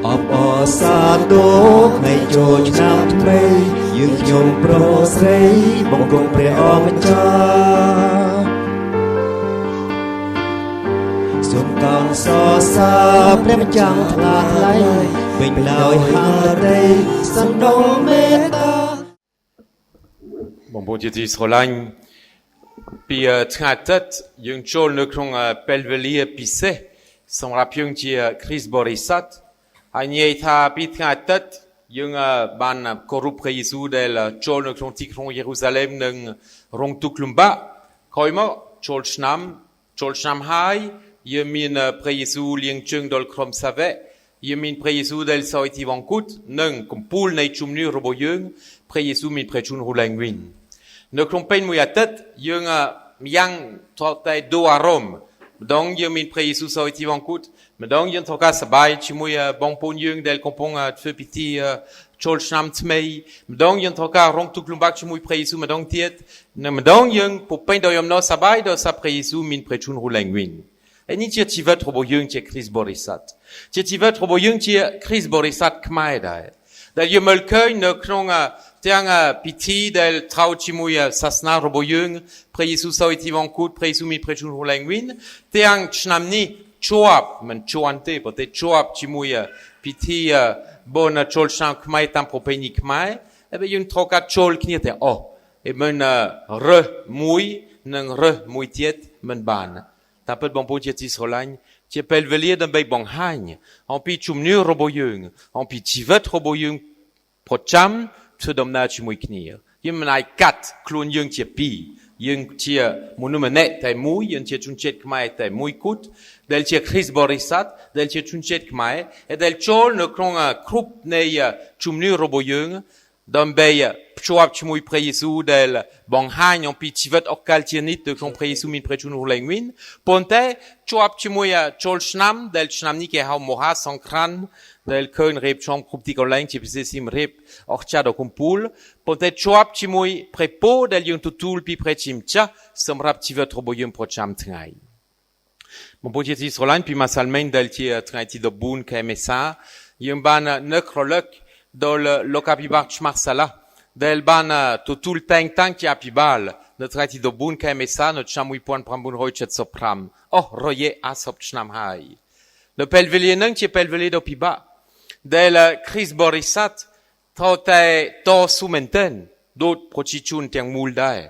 អបអសាទរថ្ងៃចូលឆ្នាំថ្មីយើងខ្ញុំប្រុសស្រីបង្គំព្រះអម្ចាស់សូមកោនសរសើរព្រះម្ចាស់ថ្លាថ្លៃពេញដោយហារីសណ្ដុំមេត្តាបងប្អូនជាទីស្រឡាញ់ពីថ្ងៃទឹកយើងចូលនៅក្នុងពេលវេលាពិសេសសម្រាប់យើងជាគ្រីស្ទបរិស័ទហើយនិយាយថាពីថ្ងៃទឹកយើងបានគោរពព្រះយេស៊ូវដែលចូលនៅក្នុងទីក្រុងយេរូសាឡិមនិងរងទុក្ខលំបាកក្រោយមកចូលឆ្នាំហើយយើងមានព្រះយេស៊ូវលៀងជើងដល់ក្រុមសាវកយើងមានព្រះយេស៊ូវដែលសោយទីវង្គតនិងកំពូលនៃជំនឿរបស់យើងព្រះយេស៊ូវមានព្រះជន្មរឡើងវិញនៅក្នុងពេលមួយអាទិត្យយើងយ៉ាងត្រូវតែដូរអារម្មណ៍ម្ដងយើងមានព្រះយេស៊ូវសោយទីវង្គតម្ដងយើងត្រូវការសប្បាយជាមួយបងប្អូនយើងដែលកំពុងធ្វើពិធីចូលឆ្នាំថ្មីម្ដងយើងត្រូវការរងទុក្ខលំបាកជាមួយព្រះយេស៊ូវម្ដងទៀតនិងម្ដងយើងពុពេញដោយអំណរសប្បាយដោយសារព្រះយេស៊ូវមានព្រះជន្មរឡើងវិញហើយនេះជាជីវិតរបស់យើងជាគ្រីស្ទបរិស័ទជាជីវិតរបស់យើងជាគ្រីស្ទបរិស័ទខ្មែរដែរដែលយើងមើលឃើញនៅក្នុងទាំងពិធីដែលត្រូវជាមួយសាសនារបស់យើងព្រះយេស៊ូវសោយទីវង្គតព្រះយេស៊ូវមានព្រះជន្មរឡើងវិញទាំងឆ្នាំនេះជាប់មិនជន់ទេប៉ុន្តែជាប់ជាមួយពិធីបុណ្យចូលឆ្នាំខ្មែរតាមប្រពៃណីខ្មែរហើយយើងត្រូវការចូលគ្នាទាំងអស់ហើយមិនរើសមួយនិងរើសមួយទៀតមិនបានតែពិតបងប្អូនជាទីស្រឡាញ់ជាពេលវេលាដើម្បីបង្ហាញអំពីជំនឿរបស់យើងអំពីជីវិតរបស់យើងប្រចាំធ្វើដំណើរជាមួយគ្នាយើងមិនអាចកាត់ខ្លួនយើងជាពីរយើងជាមនុស្សម្នាក់តែមួយយើងជាជនជាតិខ្មែរតែមួយគត់ដែលជាគ្រីស្ទបរិស័ទដែលជាជនជាតិខ្មែរដែលចូលនៅក្នុងគ្រប់នៃជំនឿរបស់យើងដើម្បីភ្ជាប់ជាមួយព្រះយេស៊ូវដែលបង្ហាញអំពីជីវិតអកលជានិច្ចនៅក្នុងព្រះយេស៊ូវមានព្រះជន្មរឡើងវិញប៉ុន្តែជាប់ជាមួយចូលឆ្នាំដែលឆ្នាំនេះគេហៅមហាសង្ក្រាន្តដែលឃើញរៀបចំគ្រប់ទីកន្លែងជាពិសេសស៊ីមរៀបអស្ចារ្យដល់កំពូលប៉ុន្តែជាប់ជាមួយព្រះពរដែលយើងទទួលពីព្រះជាម្ចាស់សម្រាប់ជីវិតរបស់យើងប្រចាំថ្ងៃបងប្អូនជាទីស្រឡាញ់ពីម្សិលមិញដែលជាថ្ងៃទី14ខែមេសាយើងបាននឹករលឹកដល់លោកអភិបាលឆ្មាស់សាឡាដែលបានទទួលតែងតាំងជាអភិបាលនៅថ្ងៃទី14ខែមេសានៅឆ្នាំ1975រយៈ10ឆ្នាំហើយនៅពេលវេលានឹងជាពេលវេលាដ៏ពិបាកដែលគ្រីស្ទបរិស័ទត្រូវតែតស៊ូមែនទែនដូចប្រជាជនទាំងមូលដែរ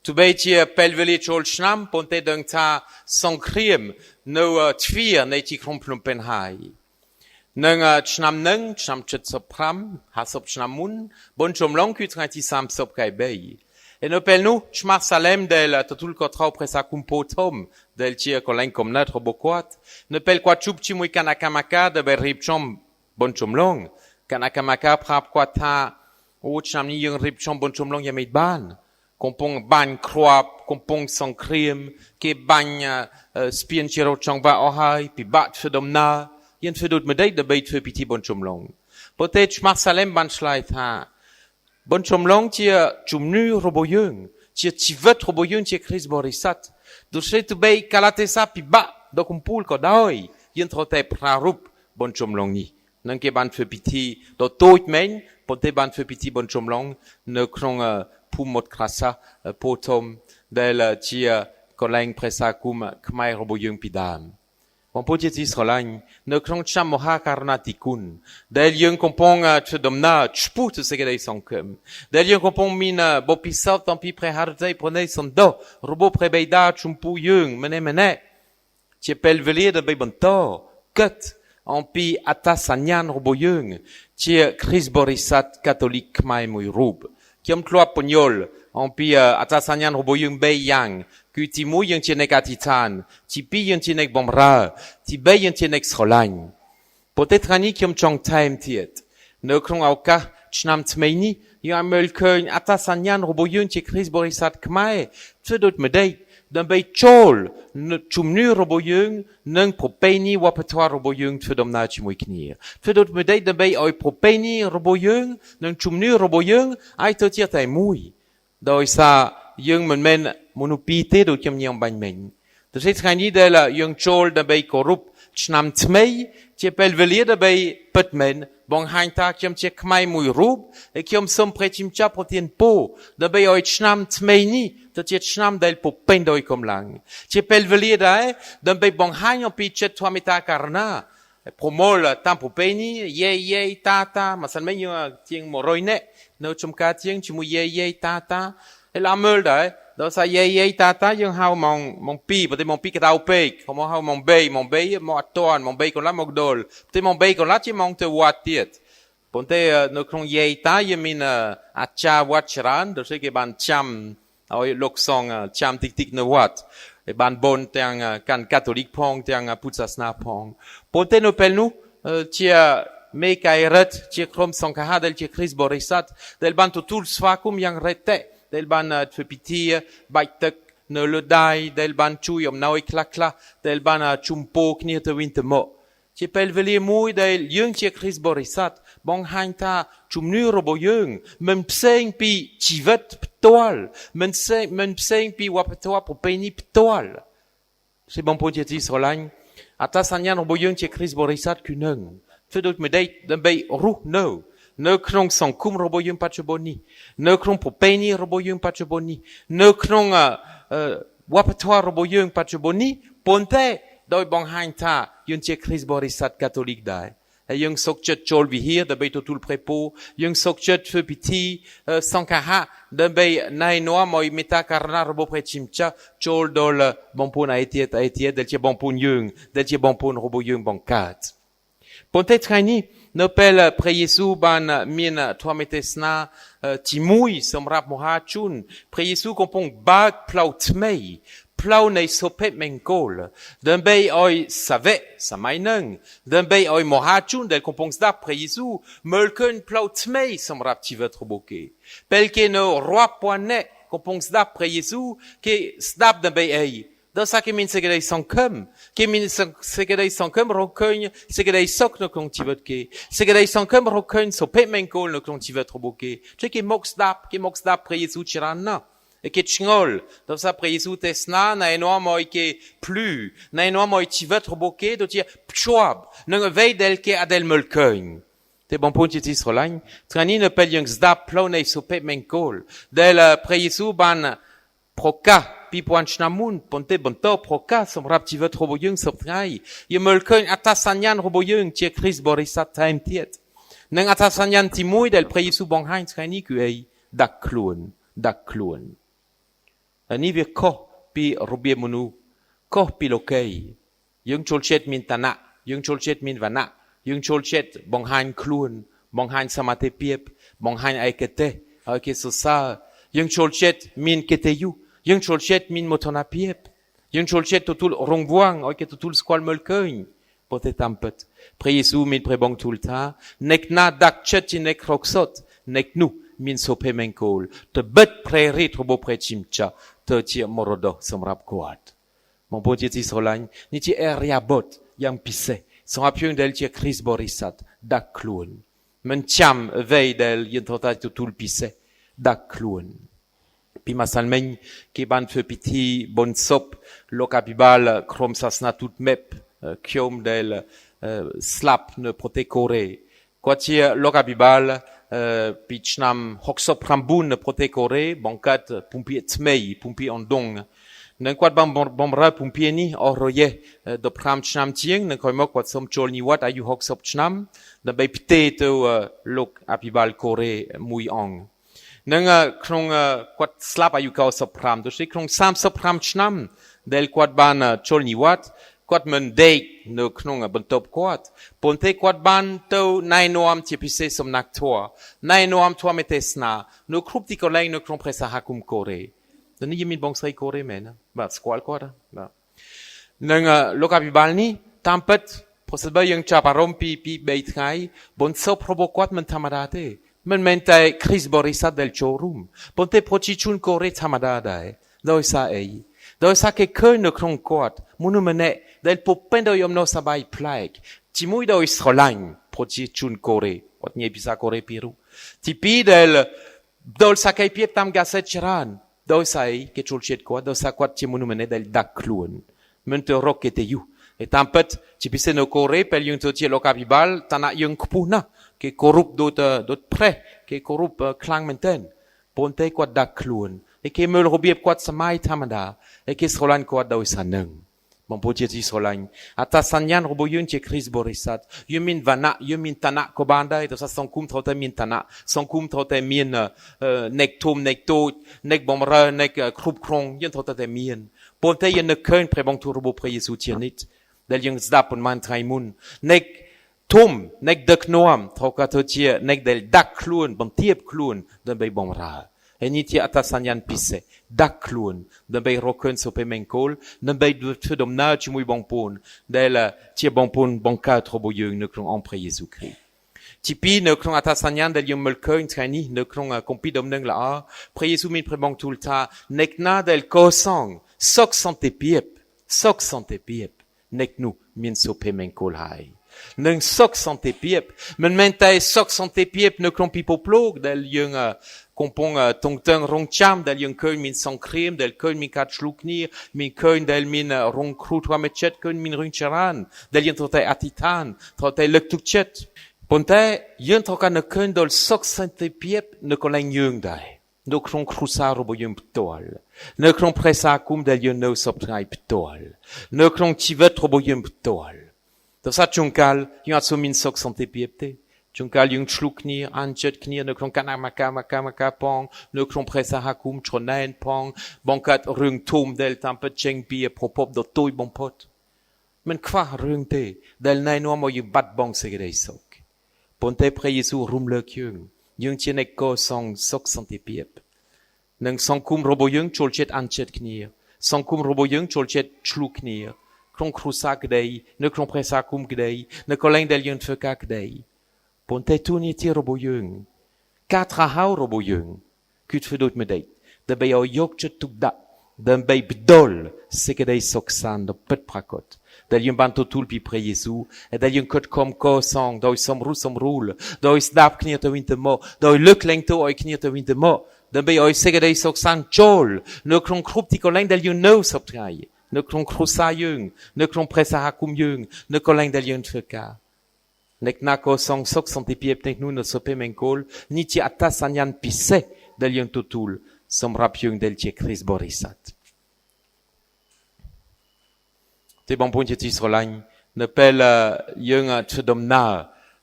ទោះបីជាពេលវេលាចូលឆ្នាំប៉ុន្តែដឹងថាសង្គ្រាមនៅទ្វារនៃទីក្រុងភ្នំពេញហើយនឹងឆ្នាំនឹងឆ្នាំ75 50ឆ្នាំមុនបុណ្យចម្លងគឺថ្ងៃទី30ខែ3ហើយនៅពេលនោះឆ្មាស់សាឡេមដែលទទួលខុសត្រូវព្រះសាគុំពោធំដែលជាកន្លែងកំណើតរបស់គាត់នៅពេលគាត់ជួបជាមួយគណៈកម្មការដែលរៀបចំបុណ្យចម្លងគណៈកម្មការប្រាប់គាត់ថាអូឆ្នាំនេះយើងរៀបចំបុណ្យចម្លងយ៉ាងមិនបានកំពុងបាញ់គ្រាប់កំពុងសង្គ្រាមគេបាញ់ស្ពានជារត់ចង់បាក់អស់ហើយពិបាកធ្វើដំណើរយើងធ្វើដូចមិនដេចដើម្បីធ្វើពិធីបុណ្យចម្លងប៉ុន្តែឆ្មាស់សាឡេមបានឆ្លើយថាបុណ្យចម្លងជាជំនឿរបស់យើងជាជីវិតរបស់យើងជាគ្រីស្ទបរិស័ទដូច្នេះទោះបីកាលៈទេសៈពិបាកដល់កំពូលក៏ដោយយើងត្រូវតែប្រារព្ធបុណ្យចម្លងនេះនឹងគេបានធ្វើពិធីដ៏តូចមែនប៉ុន្តែបានធ្វើពិធីបុណ្យចម្លងនៅក្នុងភូមិមត់ក្រាសាពោធំដែលជាកន្លែងព្រះសាគុំខ្មែររបស់យើងពីដើមបងប្អូនជាទីស្រឡាញ់នៅក្នុងឆ្នាំមហាករុណាធិគុណដែលយើងកំពុងធ្វើដំណើរឆ្ពោះទៅសេចក្តីសង្ឃឹមដែលយើងកំពុងមានបទពិសោធន៍អំពីព្រះハរតីប្រណីសន្តោសរបស់ព្រះបិតាចំពោះយើងម្នាក់ជាពេលវេលាដើម្បីបន្តគិតអំពីអត្តសញ្ញាណរបស់យើងជាគ្រីស្ទបរិស័ទកាតូលិកខ្មែរមួយរូបខ្ញុំធ្លាប់ពន្យល់អំពីអត្តសញ្ញាណរបស់យើង3យ៉ាងគឺទី1យើងជាអ្នកអធិដ្ឋានទី2យើងជាអ្នកបម្រើទី3យើងជាអ្នកស្រឡាញ់ប៉ុន្តែថ្ងៃនេះខ្ញុំចង់ថែមទៀតនៅក្នុងឱកាសឆ្នាំថ្មីនេះយើងឲ្យមើលឃើញអត្តសញ្ញាណរបស់យើងជាគ្រីស្ទបរិស័ទខ្មែរធ្វើដូចម្ដេចដើម្បីចូលជំនឿរបស់យើងនិងប្រពៃណីវប្បធម៌របស់យើងធ្វើដំណើរជាមួយគ្នាធ្វើដូចម្ដេចដើម្បីឲ្យប្រពៃណីរបស់យើងនិងជំនឿរបស់យើងឲ្យទៅជាតែមួយដោយសារយើងមិនមែនមនុស្សពីរទេដូចខ្ញុំញ៉ាំបាញ់មិញដូច្នេះថ្ងៃនេះដែលយើងចូលដើម្បីគោរព ឆ្នាំថ្មីជាពេលវេលាដើម្បីពិតមែនបង្ហាញថាខ្ញុំជាខ្មែរមួយរូបហើយខ្ញុំសូមព្រះជាម្ចាស់ប្រទានពរដើម្បីឲ្យឆ្នាំថ្មីនេះទៅជាឆ្នាំដែលពោពេញដោយកម្លាំងជាពេលវេលាដែរដើម្បីបង្ហាញអំពីចិត្តធម៌មេត្តាករុណាប្រមូលតាមប្រពៃណីយាយតាមិនសិនមិនជាង100នាក់នៅចំការជាងជាមួយយាយតាហើយឡាមើលដែរដល់សាយាយតាយើងហៅម៉ោង2ប្រហែលម៉ោង2កដៅពេកเขาមកហៅម៉ោង3មកអត់ទាន់ម៉ោង3កន្លះមកដល់ប្រហែលម៉ោង3កន្លះជាម៉ោងទៅវត្តទៀតប៉ុន្តែនៅក្នុងយាយតាយើងមានអាចារ្យវត្តច្រើនដូចគេបានចាំឲ្យលោកសងចាំតិចនៅវត្តហើយបានបនទាំងកាន់កាតូលិកផងទាំងពុទ្ធសាសនាផងប៉ុន្តែនៅពេលនោះជាមេកៃរិតជាក្រុមសង្ឃដែលជាគ្រីស្ទបរិស័ទដែលបានទទួលស្វាគមន៍យ៉ាងរ៉េតេដែលបានធ្វើពិធីបាច់ទឹកនៅលើដៃដែលបានជួយអំណោយខ្លះដែលបានជុំពោគ្នាទៅវិញទៅមកជាពេលវេលាមួយដែលយើងជាគ្រីស្ទបរិស័ទបង្ហាញថាជំនឿរបស់យើងមិនផ្សេងពីជីវិតផ្ទាល់មិនផ្សេងពីវប្បធម៌ប្រពៃណីផ្ទាល់ជាបងប្អូនជាទីស្រឡាញ់អត្តសញ្ញាណរបស់យើងជាគ្រីស្ទបរិស័ទគឺនឹងធ្វើដូចម្ដេចដើម្បីរស់នៅក្នុងសង្គមរបស់យើងបច្ចុប្បន្ននេះនៅក្នុងប្រពៃណីរបស់យើងបច្ចុប្បន្ននេះនៅក្នុងវប្បធម៌របស់យើងបច្ចុប្បន្ននេះប៉ុន្តែដោយបង្ហាញថាយើងជាគ្រីស្ទបរិស័ទកាតូលិកដែរហើយយើងសុខចិត្តចូលវិហារដើម្បីទទួលព្រះពរយើងសុខចិត្តធ្វើពិធីសង្ឃៈដើម្បីណែនាំឲ្យមេត្តាករុណារបស់ព្រះជាម្ចាស់ចូលដល់បងប្អូនឯទៀតដែលជាបងប្អូនយើងដែលជាបងប្អូនរបស់យើងបង្កើតប៉ុន្តែថ្ងៃនេះនៅពេលព្រះយេស៊ូវបានមានធម៌ទេសនាជាមួយសម្រាប់មហាជនព្រះយេស៊ូវកំពុងបើកផ្លូវថ្មីផ្លូវនៃសុភមង្គលដើម្បីឲ្យសាវកសម័យនឹងដើម្បីឲ្យមហាជនដែលកំពុងស្ដាប់ព្រះយេស៊ូវមើលឃើញផ្លូវថ្មីសម្រាប់ជីវិតរបស់គេពេលគេនៅរាប់ពាន់នាក់កំពុងស្ដាប់ព្រះយេស៊ូវគេស្ដាប់ដើម្បីអីដល់សាគេមានសេចក្តីសង្ឃឹមគេមានសេចក្តីសង្ឃឹមរកឃើញសេចក្តីសុខនៅក្នុងជីវិតគេសេចក្តីសង្ឃឹមរកឃើញសុភមង្គលនៅក្នុងជីវិតរបស់គេជួយគេមកស្ដាប់ព្រះយេស៊ូវច្រើនណាស់គេឆ្ងល់ដល់សារព្រះយេស៊ូវទេសនាណែនាំឲ្យគេភ្លឺណែនាំឲ្យជីវិតរបស់គេដូចជាភ្ជាប់នឹងអ្វីដែលគេអត់ដែលមើលឃើញតែបងប្អូនជាទីស្រឡាញ់ថ្ងៃនេះនៅពេលយើងស្ដាប់ផ្លូវនៃសុភមង្គលដែលព្រះយេស៊ូវបានប្រកាស2000ឆ្នាំមុនប៉ុន្តែបន្តប្រកាសសម្រាប់ជីវិតរបស់យើងសពថ្ងៃយើងមើលឃើញអត្តសញ្ញាណរបស់យើងជាគ្រីស្ទបរិស័ទថែមទៀតនិងអត្តសញ្ញាណទី1ដែលព្រះយេស៊ូវបង្ហាញថ្ងៃនេះគឺអីដាក់ខ្លួននេះវាខុសពីរបៀបមនុស្សខុសពីលោកីយើងចូលចិត្តមានឋានៈយើងចូលចិត្តមានវណ្ណៈយើងចូលចិត្តបង្ហាញខ្លួនបង្ហាញសមត្ថភាពបង្ហាញឯកទេសឲ្យគេសរសើរយើងចូលចិត្តមានកិត្តិយសយើងចូលចិត្តមានមោទនភាពយើងចូលចិត្តទទួលរង្វាន់ឲ្យគេទទួលស្គាល់មើលឃើញប៉ុន្តែតាមពិតព្រះយេស៊ូវមានព្រះបង្ទូលថាអ្នកណាដាក់ចិត្តជាអ្នករកសុទ្ធអ្នកនោះមានសុភមង្គលទៅបិទព្រះរាជរបស់ព្រះជាម្ចាស់ទៅជាមរតកសម្រាប់គាត់បងប្អូនជាទីស្រឡាញ់នេះជាអរិយាបទយ៉ាងពិសេសសម្រាប់យើងដែលជាគ្រីស្ទបរិស័ទដាក់ខ្លួនមិនចាំអ្វីដែលយើងត្រូវតែទទួលពិសេសដាក់ខ្លួនពីម្សិលមិញគេបានធ្វើពិធីបុណ្យសពលោកអភិបាលក្រុមសាសនាទូតមេបខ្ញុំដែលស្លាប់នៅប្រទេសកូរ៉េគាត់ជាលោកអភិបាលពីឆ្នាំ69នៅប្រទេសកូរ៉េបង្កើតភូមិភាគថ្មីភូមិភាគអណ្ដុងនឹងគាត់បានបំរើភូមិភាគនេះអស់រយៈ15ឆ្នាំជាងនឹងក្រោយមកគាត់សូមចូលនិវត្តន៍អាយុ60ឆ្នាំដើម្បីផ្ទេរទៅលោកអភិបាលកូរ៉េមួយអង្គនឹងក្នុងគាត់ស្លាប់អាយុ95ដូចក្នុង35ឆ្នាំដែលគាត់បានចូលនិវត្តន៍គាត់មិនដេកនៅក្នុងបន្ទប់គាត់ប៉ុន្តែគាត់បានទៅណែនាំជាពិសេសសំណាក់ធម៌ណែនាំធម៌ទេសនានៅគ្រប់ទីកន្លែងនៅក្នុងព្រះសហគមន៍កូរ៉េដល់នេះមានបងស្រីកូរ៉េមែនបាទស្គាល់គាត់បាទនឹងលោកអភិបាលនេះតាមពិតប្រសិនបើយើងចាប់អារម្មណ៍ពី3ថ្ងៃបុណ្យសពរបស់គាត់មិនធម្មតាទេមិនមែនតែគ្រីស្ទបរិស័ទដែលចូលរួមប៉ុន្តែប្រជាជនកូរ៉េធម្មតាដែរដោយសារអីដោយសារគេឃើញនៅក្នុងគាត់មនុស្សម្នាក់ដែលពុពេញដោយអំណរសប្បាយប្លែកជាមួយដោយស្រឡាញ់ប្រជាជនកូរ៉េគាត់និយាយភាសាកូរ៉េពីរូទី2ដែលដល់សក្តិភាពតាមកាសែតច្រើនដោយសារគេចូលចិត្តគាត់ដោយសារគាត់ជាមនុស្សម្នាក់ដែលដាក់ខ្លួនមិនទៅរកកិត្តិយស et tampet ci pise no kore pel yung to ci lokabibal tana yung kupuna ke korup dot pre ke korup klang menten ponte kwat dak kluon e ke mel robiep kwat samai thamada e ke solan kwat daw saneng bon poje ci solan ata sanyan robo yung ci kris borisat yumin vana yumin tana ko banda et sa son kum trote min tana son kum trote min nek tom nek to nek bomra nek krup krong yen trote min ponte yen ne kein prebong to robo pre Jesu tiernit del yung zdap on man traimun nek tom nek dek noam trokatotie nek del dak kluon bon tiep kluon de be bomra eniti ata sanyan pisse dak kluon de be roken so pe menkol de be de domna tu muy bon pon del tie bon pon bon quatre boyung ne klon en pre Jésus Christ tipi ne klon ata sanyan del yung melkein trani ne klon kompi domneng la a pre Jésus min pre bon tulta nek na del kosang sok sante piep nek nu min so pe menkol hai neng sok sante piep men mentai sok sante piep ne klon pipo plog del yung kompong tongteng rong cham del yung keun min sang krem del keun min kat schluknir min keun del min rong krut wa metchet keun min rung charan del yung trotai atitan trotai lektukchet pontai yung troka ne keun dol sok sante piep ne koleng yung dai no klon krusa robo yung ptol ne klon presa kum del yung no soptrai ptol ne klon tivet robo yung ptol to sa chunkal yung atso min sok sante piepte chunkal yung schluknir anchet knir ne klon kanamaka pong ne klon presa hakum tronaen pong bonkat rung tom del tampet chengpi propop do toy bon pot men kwa rung te del nai no mo yung bat bong segedei sok ponte pre Jesu rum le yung tienek ko song sok sante piep neng songkum robo yung cholchet anchet knir songkum robo yung cholchet schluknir klon krusa gdei ne klon presa kum gdei ne koleng del yung feka gdei ponte tuniti robo yung katra hau robo yung kut fedot medeit de be o yokchet tukda de be bdol sekedei soksan do pet prakot del yung banto tulpi pre Jesu et del yung kot kom ko song doi som rul doi snap knir te winte mo doi lukleng to oi knir te winte mo de be oi sekedei soksan chol ne klon krupti koleng del yung no soptrai ne klon krusa yung ne klon presa hakum yung ne koleng del yung feka nek nako song sok sante piep nek nu no sope menkol ni ti ata sanyan pisse del yung tutul som rap yung del tie kris borisat te bon point ti srolain ne pel yung tdomna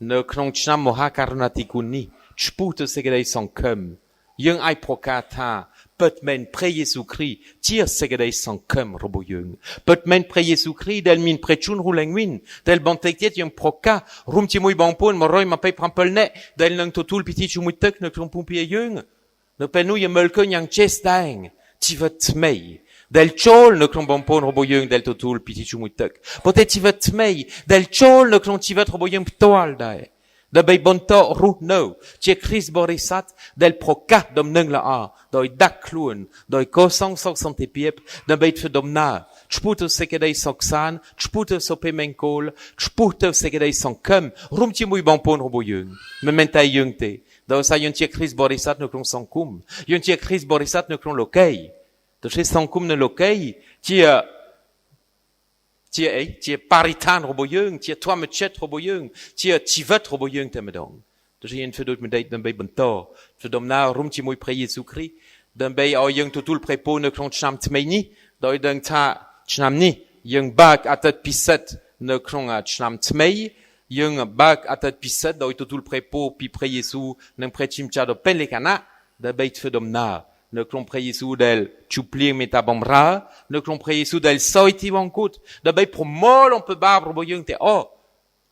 ne klon cham moha karnatikuni chput segedei son kum yung ai prokata peut men pre Jésus Christ tire segedei son kum robo yung peut men pre Jésus Christ del min prechun rulengwin del bontektet yung proka rum ti muy bonpon mo roy ma pe prampelne del nang totul piti chumutek ne klon pompier yung ne penu ye melken yang chestang ti vet mei del chol ne klon bonpon robo yung del totul piti chumutek potet ti vet mei del chol ne klon ti vet robo yung ptoal dai de bei bonto ru no tie kris borisat del proka dom neng la a doi dak kluon doi kosang sok sante piep de bei fe dom na chputo sekedei soksan chputo sope menkol chputo sekedei son kum rum ti muy bonpon robo yung me mentai yung te do sa yon tie kris borisat ne klon son kum yon tie kris borisat ne klon lokei de che son kum ne lokei tie paritan robo yung tie toi metchet robo yung tie tivet robo yung te medong de yen fedot medeit den bei bonto fedom na rum ti muy pre Jésus Christ den bei o yung tutul prepo ne klon cham tmeini doi den ta chamni yung bak atat piset ne klon cham tmei yung bak atat piset doi tutul prepo pi pre Jésus nen prechim cha do pelekana de bei fedom na ne klon pre Jésus del chuplir metabomra ne klon pre Jésus del soiti wankut de bei promol on peut barbre bo yung te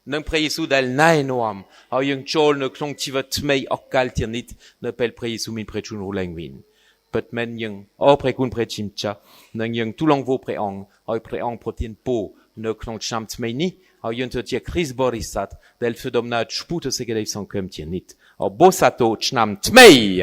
ne pre Jésus del naenoam a yung chol ne klon tivet mei okal tiernit ne pel pre Jésus min prechun rulengwin pet men yung prekun prechimcha ne yung tulong vo preong a preong protein po ne klon cham tmeini a yung te tie kris borisat del fedomna chpute segedei son kum tiernit a bosato chnam tmei